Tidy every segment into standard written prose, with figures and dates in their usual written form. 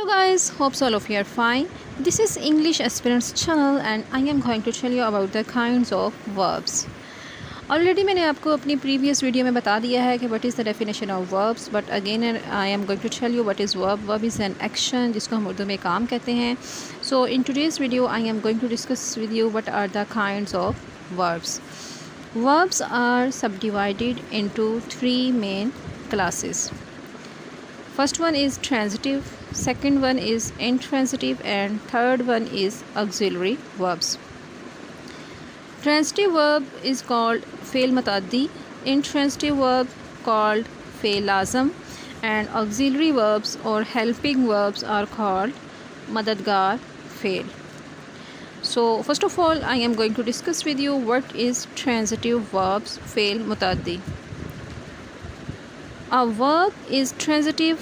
guys, hopes all of you are fine. This is English Aspirants channel and I am going to tell you about the kinds of verbs. Already मैंने आपको अपनी previous video में बता दिया है कि what is the definition of verbs, but again I am going to tell you what is verb. Verb is an action जिसको हम उर्दू में काम कहते हैं. So in today's video I am going to discuss with you what are the kinds of verbs. Verbs are subdivided into three main classes. First one is transitive, second one is intransitive, and third one is auxiliary verbs. Transitive verb is called فعل متعدی, intransitive verb called فعل لازم, and auxiliary verbs or helping verbs are called مددگار فعل. So first of all I am going to discuss with you what is transitive verbs فعل متعدی. A verb is transitive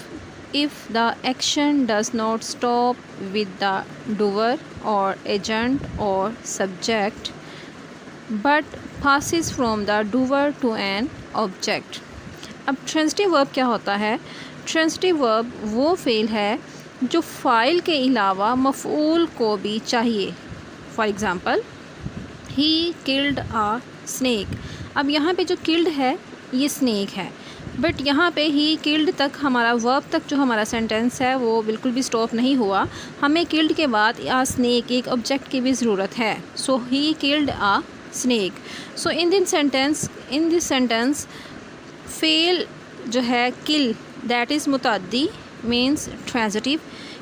if the action does not stop with the doer or agent or subject but passes from the doer to an object. अब transitive verb क्या होता है? Transitive verb वो fail है जो file के अलावा मफ़ऊल को भी चाहिए. For example, he killed a snake. अब यहाँ पे जो killed है ये snake है, बट यहाँ पे ही किल्ड तक हमारा वर्ब तक जो हमारा सेंटेंस है वो बिल्कुल भी स्टॉप नहीं हुआ. हमें किल्ड के बाद आ स्नेक एक ऑब्जेक्ट की भी ज़रूरत है. So he killed a snake. So in this sentence फेल जो है किल दैट इज़ मुतअद्दी मीन्स ट्रांजिटिव,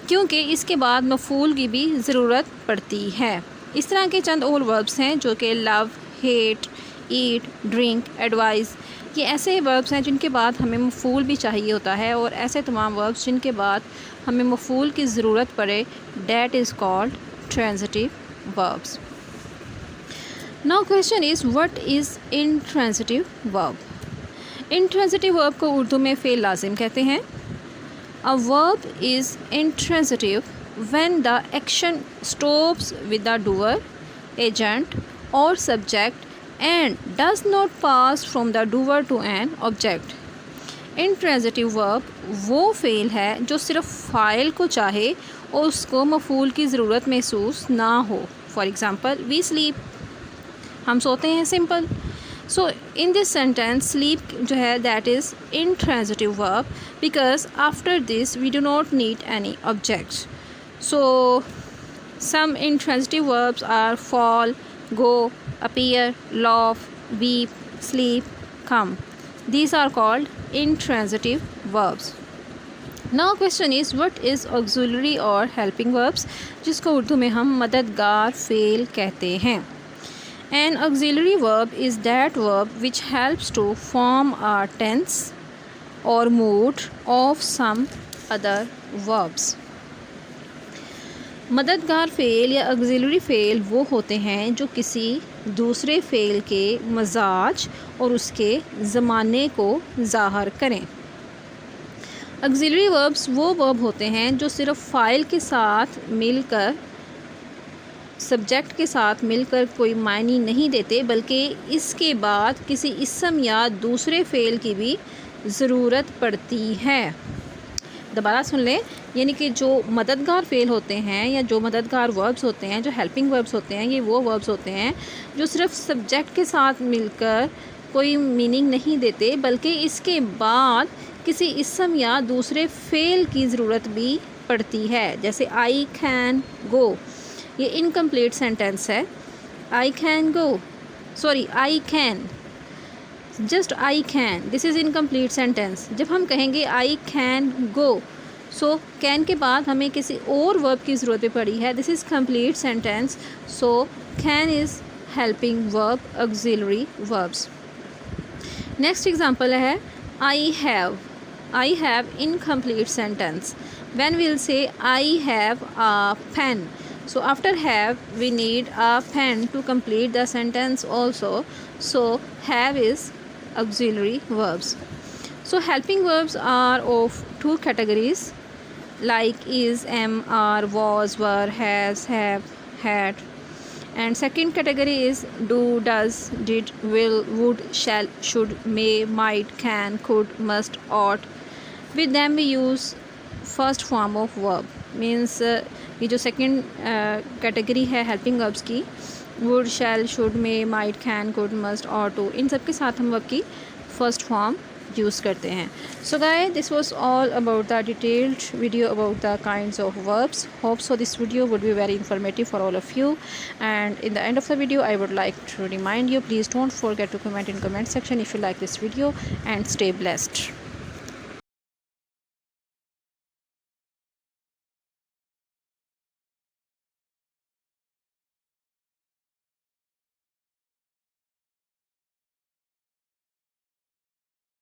क्योंकि इसके बाद मफ़ूल की भी ज़रूरत पड़ती है. इस तरह के चंद और वर्ब्स हैं जो कि लव, हेट, ईट, ड्रिंक, एडवाइस, ये ऐसे वर्ब्स हैं जिनके बाद हमें मफ़ूल भी चाहिए होता है, और ऐसे तमाम वर्ब्स जिनके बाद हमें मफ़ूल की ज़रूरत पड़े that is called transitive verbs. Now question is what is intransitive verb. Intransitive verb को उर्दू में फ़ेल लाजिम कहते हैं. A verb is intransitive when the action stops with the doer, agent और subject and does not pass from the doer to an object. Intransitive verb वो fail है जो सिर्फ फ़ाइल को चाहे और उसको मफ़ूल की ज़रूरत महसूस ना हो. फॉर एग्ज़ाम्पल वी स्लीप, हम सोते हैं, simple. So in this sentence sleep जो है that is intransitive verb because after this we do not need any objects. So some intransitive verbs are fall, go, appear, laugh, weep, sleep, come. These are called intransitive verbs. Now question is what is auxiliary or helping verbs, जिसको उर्दू में हम मददगार fail कहते हैं. An auxiliary verb is that verb which helps to form a tense or mood of some other verbs. मददगार fail या auxiliary fail वो होते हैं जो किसी दूसरे फ़ेल के मजाज और उसके ज़माने को ज़ाहिर करें. ऑक्सिलरी वर्ब्स वो वर्ब होते हैं जो सिर्फ फ़ाइल के साथ मिलकर, सब्जेक्ट के साथ मिलकर कोई मायने नहीं देते, बल्कि इसके बाद किसी इसम या दूसरे फ़ेल की भी ज़रूरत पड़ती है. दोबारा सुन लें, यानी कि जो मददगार फ़ेल होते हैं या जो मददगार वर्ब्स होते हैं, जो हेल्पिंग वर्ब्स होते हैं, ये वो वर्ब्स होते हैं जो सिर्फ सब्जेक्ट के साथ मिलकर कोई मीनिंग नहीं देते, बल्कि इसके बाद किसी इसम या दूसरे फ़ेल की ज़रूरत भी पड़ती है. जैसे आई कैन गो, ये इनकम्प्लीट सेंटेंस है. I can go, sorry I can, just I can, this is incomplete sentence. जब हम कहेंगे I can go, so can के बाद हमें किसी और वर्ब की ज़रूरत भी पड़ी है. This is complete sentence. So can is helping verb, auxiliary verbs. Next example है I have. I have incomplete sentence. When we will say I have a pen, so after have we need a pen to complete the sentence also. So have is auxiliary verbs. So helping verbs are of two categories like is, am, are, was, were, has, have, had. And second category is do, does, did, will, would, shall, should, may, might, can, could, must, ought. With them we use first form of verb means یہ جو second category ہے helping verbs کی، would, shall, should, may, might, can, could, must, اور to, ان سب کے ساتھ ہم ورب کی فرسٹ فارم یوز کرتے ہیں. So guys, this was all about the detailed video about the kinds of verbs. Hope so this video would be very informative for all of you, and in the end of the video I would like to remind you, please don't forget to comment in comment section if you like this video, and stay blessed.